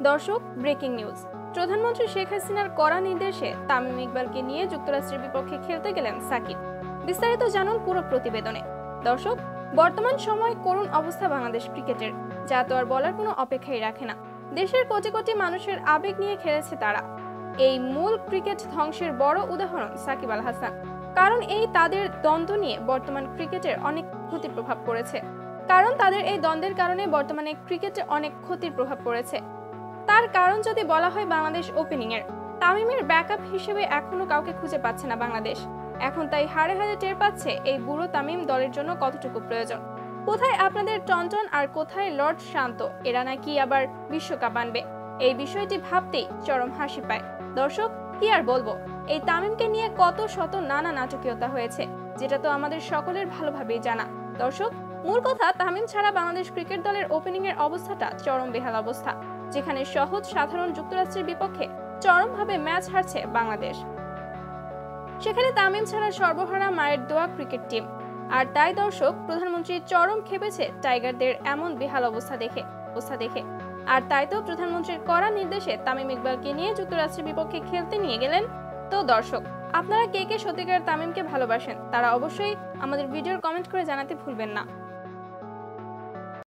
দর্শক, breaking news. প্রধানমন্ত্রী শেখ হাসিনার কড়া নির্দেশে তামিম ইকবালকে নিয়ে যুক্তরাষ্ট্রের বিপক্ষে খেলতে গেলেন সাকিব। বিস্তারিত জানুন পুরো প্রতিবেদনে। দর্শক, বর্তমান সময় করুণ অবস্থা বাংলাদেশ ক্রিকেটের, যা তো আর বলার কোনো অপেক্ষাই রাখে না। দেশের কোটি কোটি মানুষের আবেগ নিয়ে খেলেছে তারা। এই মূল ক্রিকেট ধ্বংসের বড় উদাহরণ সাকিব আল হাসান। কারণ এই তাদের দ্বন্দ্ব নিয়ে বর্তমান ক্রিকেটের অনেক ক্ষতির প্রভাব পড়েছে। তার কারণ যদি বলা হয় বাংলাদেশ ওপেনিং এর, তামিমের ব্যাকআপ হিসেবে এখনো কাউকে খুঁজে পাচ্ছে না বাংলাদেশ। এখন তাই হাড়ে হাড়ে টের পাচ্ছে এই বুড়ো তামিম দলের জন্য কতটুকু প্রয়োজন। কোথায় আপনাদের টনটন আর কোথায় লর্ড শান্ত, এরা নাকি আবার বিশ্বকাপ আনবে। এই বিষয়টি ভাবতেই চরম হাসি পায়। দর্শক, কি আর বলবো, এই তামিমকে নিয়ে কত শত নানা নাটকীয়তা হয়েছে, যেটা তো আমাদের সকলের ভালোভাবেই জানা। দর্শক, মূল কথা, তামিম ছাড়া বাংলাদেশ ক্রিকেট দলের ওপেনিং এর অবস্থাটা চরম বেহাল অবস্থা, যেখানে সহজ সাধারণ যুক্তরাষ্ট্রের বিপক্ষে চরমভাবে ম্যাচ হারছে বাংলাদেশ। সেখানে তামিম ছাড়া সর্বহারা মায়ের দোয়া ক্রিকেট টিম। আর তাই দর্শক, প্রধানমন্ত্রী চরম খেপেছে টাইগারদের এমন বেহাল অবস্থা দেখে। আর তাই তো প্রধানমন্ত্রীর কড়া নির্দেশে তামিম ইকবালকে নিয়ে যুক্তরাষ্ট্রের বিপক্ষে খেলতে নিয়ে গেলেন। তো দর্শক, আপনারা কে কে সত্যিকার তামিমকে ভালোবাসেন, তারা অবশ্যই আমাদের ভিডিওর কমেন্ট করে জানাতে ভুলবেন না।